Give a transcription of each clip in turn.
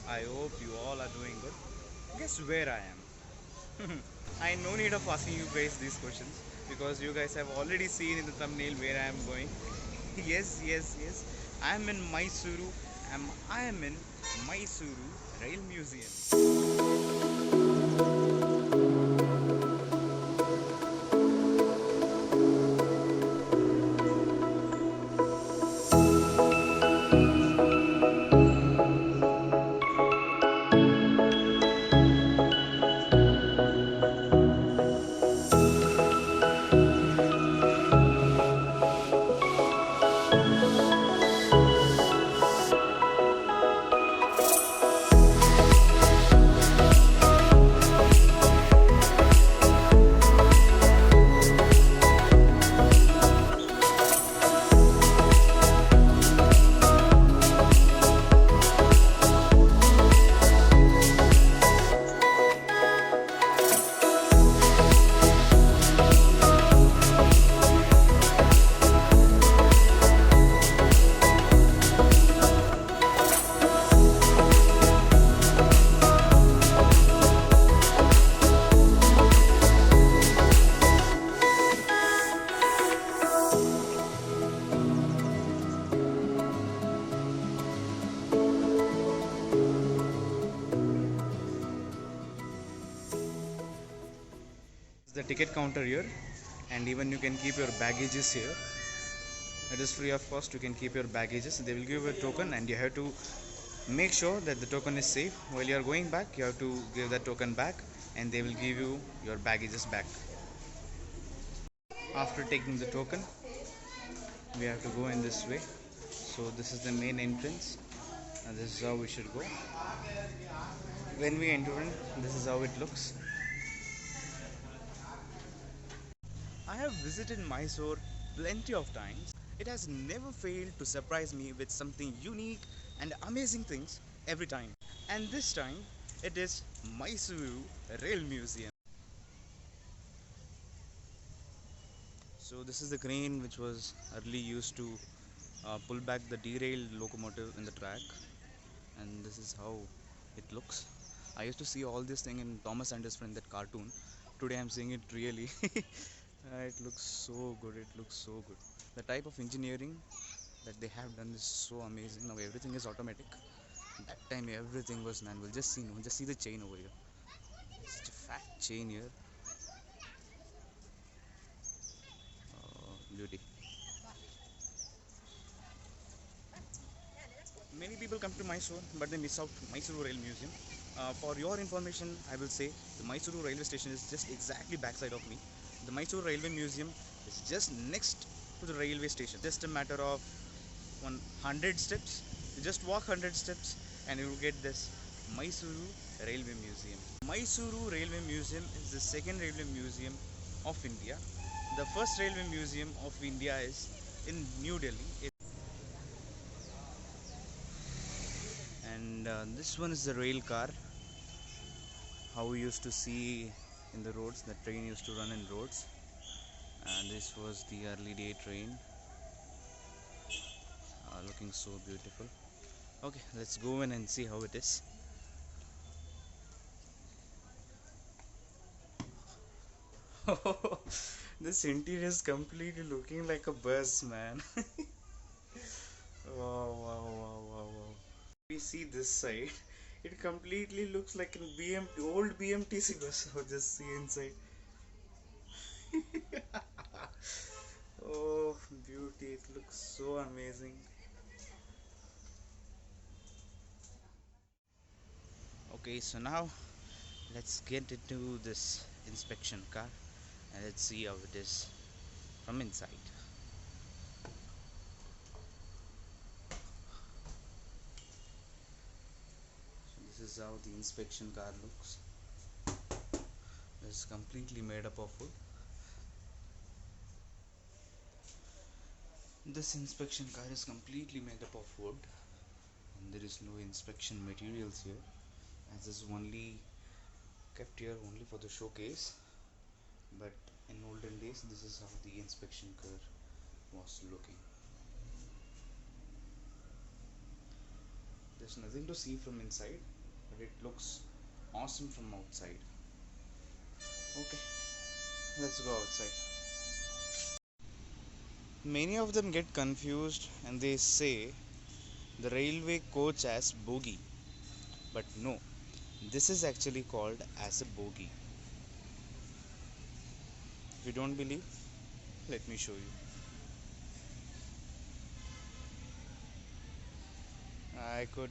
I hope you all are doing good. Guess where I am? I no need of asking you guys these questions because you guys have already seen in the thumbnail where I am going. Yes, yes, yes. I am in Mysuru. I am in Mysuru Rail Museum. The ticket counter here, and even you can keep your baggages here. It is free of cost. You can keep your baggages. They will give you a token, and you have to make sure that the token is safe. While you are going back, you have to give that token back, and they will give you your baggages back. After taking the token, we have to go in this way. So this is the main entrance, and this is how we should go. When we enter in, this is how it looks. I have visited Mysore plenty of times. It has never failed to surprise me with something unique and amazing things every time. And this time, it is Mysuru Rail Museum. So this is the crane which was early used to pull back the derailed locomotive in the track, and this is how it looks. I used to see all this thing in Thomas and his friend, that cartoon. Today I'm seeing it really. It looks so good. It looks so good. The type of engineering that they have done is so amazing. Now everything is automatic. That time everything was manual. Just see, no, just see the chain over here. Such a fat chain here. Beauty. Many people come to Mysore, but they miss out Mysuru Rail Museum. For your information, I will say the Mysuru railway station is just exactly backside of me. The Mysuru Railway Museum is just next to the railway station. Just a matter of 100 steps. You just walk 100 steps and you will get this Mysuru Railway Museum. Mysuru Railway Museum is the second railway museum of India. The first railway museum of India is in New Delhi. And this one is the rail car, how we used to see in the roads. The train used to run in roads, and this was the early day train, looking so beautiful. Okay, let's go in and see how it is. This interior is completely looking like a bus, man. Wow, wow, wow, wow, wow. We see this side, it completely looks like an old BMTC bus. Oh, just see inside. Oh, beauty, it looks so amazing. Okay, so now let's get into this inspection car and let's see how it is from inside. So this is how the inspection car looks. It's completely made up of wood. This inspection car is completely made up of wood, and there is no inspection materials here, as this is only kept here only for the showcase. But in olden days, this is how the inspection car was looking. There's nothing to see from inside, but it looks awesome from outside. Okay, let's go outside. Many of them get confused and they say the railway coach as bogie, but no, this is actually called as a bogie. If you don't believe, let me show you. I could.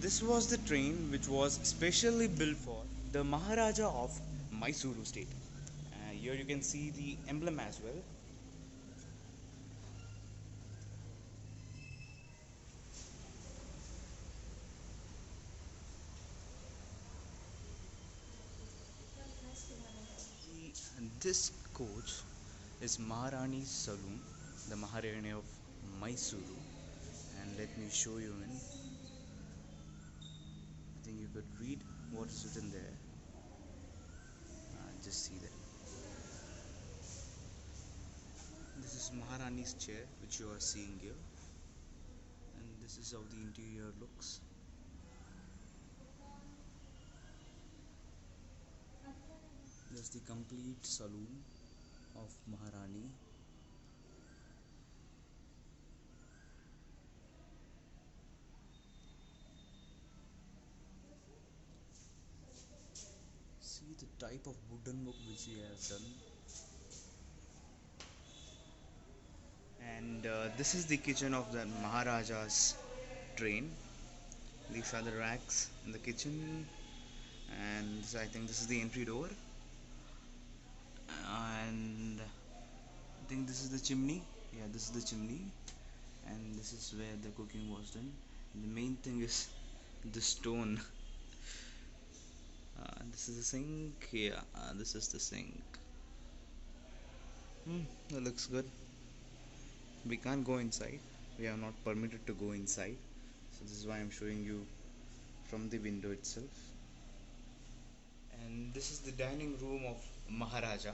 This was the train which was specially built for the Maharaja of Mysore state. Here you can see the emblem as well. This coach is Maharani's saloon, the Maharani of Mysuru, and let me show you in. I think you could read what is written there. Just see that. This is Maharani's chair, which you are seeing here, and this is how the interior looks. That's the complete saloon of Maharani. See the type of wooden work which he has done. And this is the kitchen of the Maharaja's train. These are the racks in the kitchen, and I think this is the entry door. And I think this is the chimney. Yeah, this is the chimney, and this is where the cooking was done. And the main thing is the stone. This is the sink. Yeah, this is the sink. That looks good. We can't go inside. We are not permitted to go inside. So this is why I'm showing you from the window itself. And this is the dining room of Maharaja.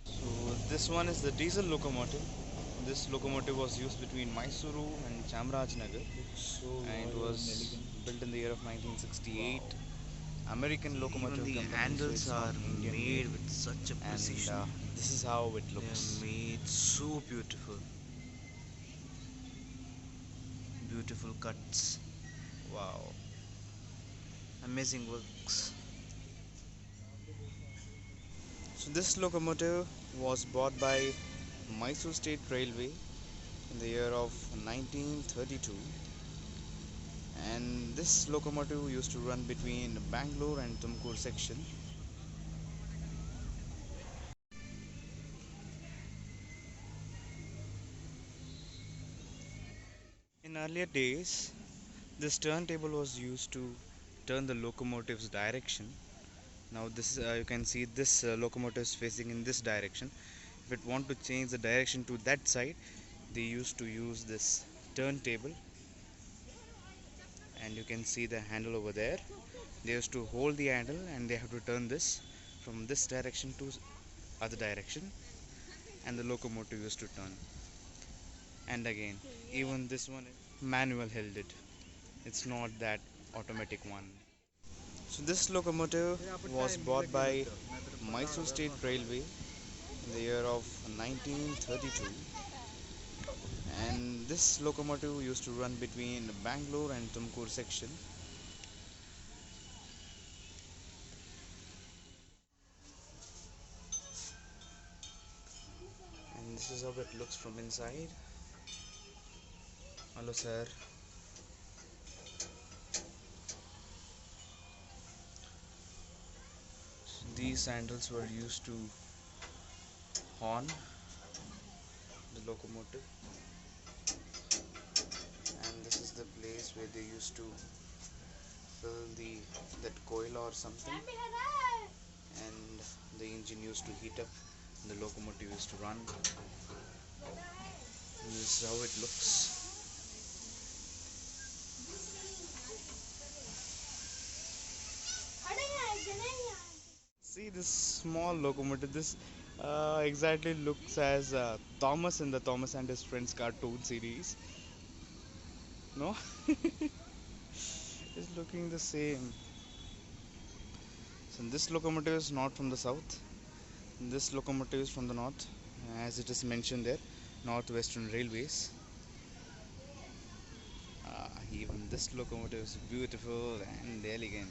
So this one is the diesel locomotive. This locomotive was used between Mysuru and Chamarajanagar, and it was built in the year of 1968. Wow. American locomotive. Even the handles are made with such a precision. And this is how it looks. They are made so beautiful. Beautiful cuts. Wow. Amazing works. So this locomotive was bought by Mysore State Railway in the year of 1932, and this locomotive used to run between Bangalore and Tumkur section. In earlier days, this turntable was used to turn the locomotive's direction. Now this you can see this locomotive is facing in this direction. If it want to change the direction to that side, they used to use this turntable, and you can see the handle over there. They used to hold the handle and they have to turn this from this direction to other direction, and the locomotive used to turn. And again, even this one manual held it. It's not that automatic one. So this locomotive was bought by Mysore State Railway in the year of 1932, and this locomotive used to run between Bangalore and Tumkur section. And this is how it looks from inside. Hello sir. These handles were used to horn the locomotive, and this is the place where they used to fill that coil or something, and the engine used to heat up, the locomotive used to run. And this is how it looks. See this small locomotive. This exactly looks as Thomas in the Thomas and his Friends cartoon series. No, it's looking the same. So this locomotive is not from the south. This locomotive is from the north, as it is mentioned there, Northwestern Railways. Even this locomotive is beautiful and elegant.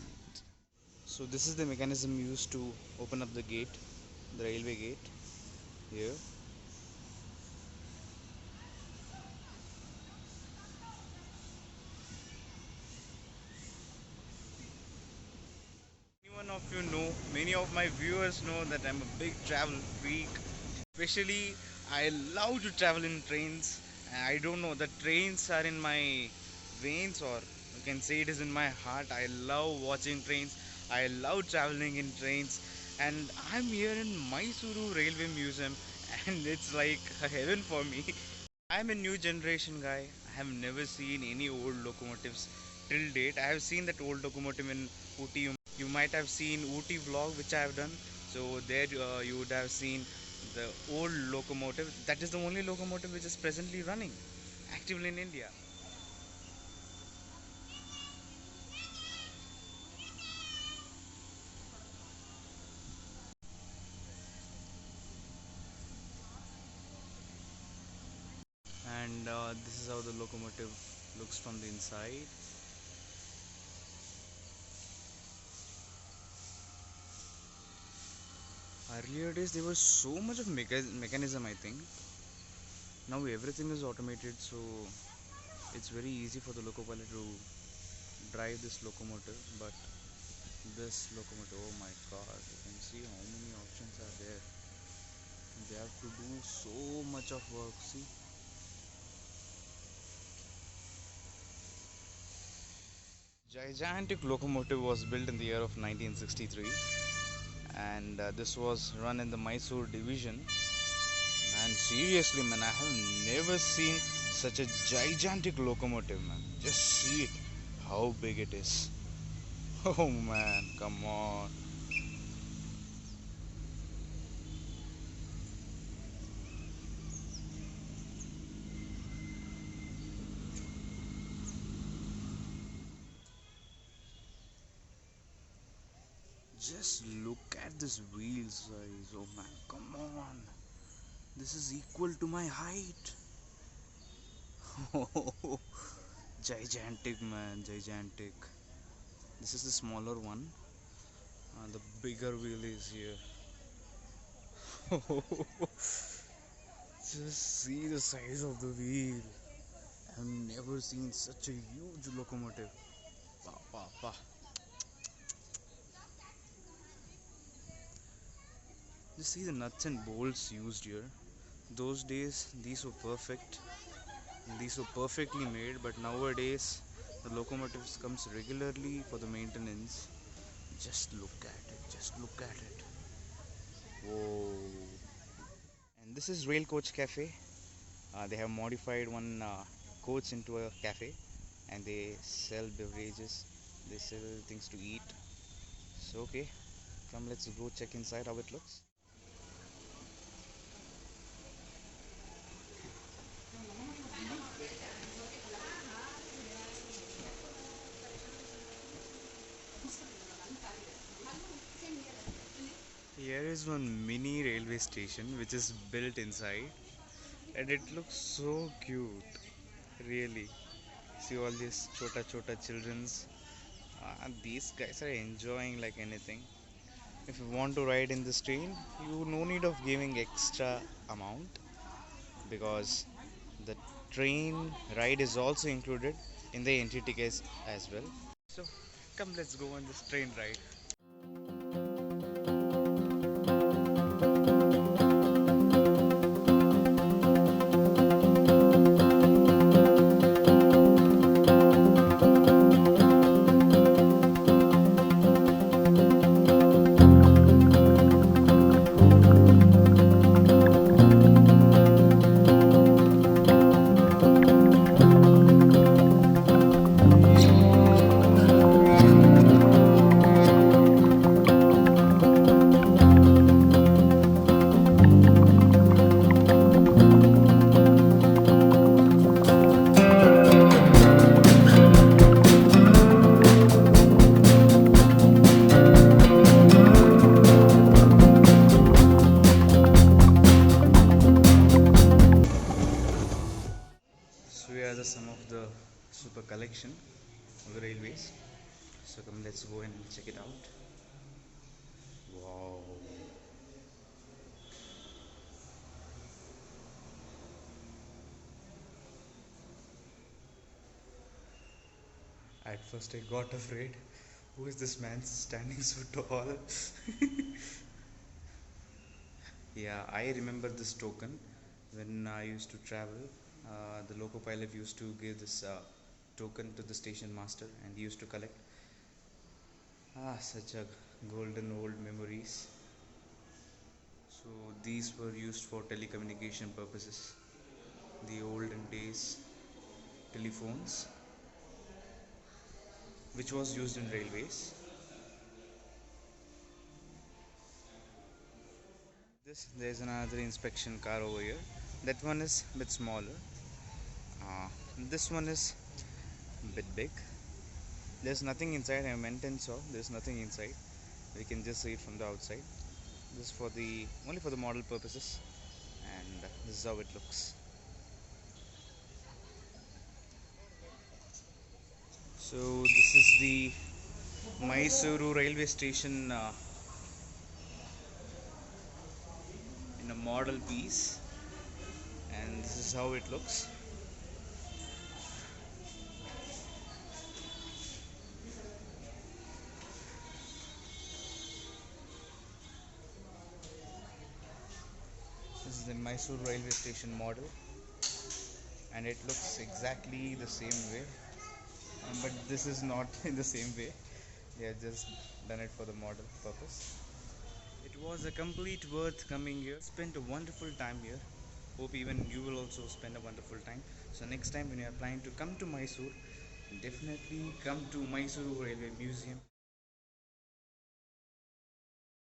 So this is the mechanism used to open up the gate, the railway gate here. Anyone of you know, many of my viewers know that I'm a big travel freak. Especially, I love to travel in trains. I don't know, the trains are in my veins, or you can say it is in my heart. I love watching trains. I love traveling in trains. And I'm here in Mysore Railway Museum, and it's like a heaven for me. I'm a new generation guy. I have never seen any old locomotives till date. I have seen that old locomotive in Ooty. You might have seen Ooty vlog which I have done. So there you would have seen the old locomotive. That is the only locomotive which is presently running actively in India. And this is how the locomotive looks from the inside. Earlier days there was so much of mechanism, I think. Now everything is automated, so it's very easy for the loco pilot to drive this locomotive. But this locomotive, oh my god, you can see how many options are there. They have to do so much of work. See, gigantic locomotive was built in the year of 1963, and this was run in the Mysore division. And seriously, man, I have never seen such a gigantic locomotive, man. Just see it, how big it is. Oh man, come on. Just look at this wheel size. Oh man, come on. This is equal to my height. Oh, gigantic, man, gigantic. This is the smaller one. The bigger wheel is here. Just see the size of the wheel. I've never seen such a huge locomotive. Pa, pa, pa. Just see the nuts and bolts used here. Those days, these were perfect. These were perfectly made, but nowadays, the locomotives comes regularly for the maintenance. Just look at it. Just look at it. Whoa. And this is Rail Coach Cafe. They have modified one coach into a cafe, and they sell beverages. They sell things to eat. So okay, come let's go check inside how it looks. Here is one mini railway station which is built inside, and it looks so cute. Really, see all these chota chota childrens. These guys are enjoying like anything. If you want to ride in this train, you no need of giving extra amount, because the train ride is also included in the entry tickets as well. So come, let's go on this train ride. section of the railways. So come, let's go and check it out. Wow. At first I got afraid. Who is this man standing so tall? Yeah, I remember this token when I used to travel. The loco pilot used to give this token to the station master and he used to collect. Such a golden old memories. So these were used for telecommunication purposes. The olden days telephones, which was used in railways. There's another inspection car over here. That one is a bit smaller. Uh, this one is a bit big. There's nothing inside. I went and saw. There's nothing inside. We can just see it from the outside. This is for the only for the model purposes, and this is how it looks. So this is the Mysore railway station in a model piece, and this is how it looks. This is the Mysore railway station model, and it looks exactly the same way. But this is not in the same way. They have just done it for the model purpose. It was a complete worth coming here. Spent a wonderful time here. Hope even you will also spend a wonderful time. So next time when you are planning to come to Mysore, definitely come to Mysore Railway Museum.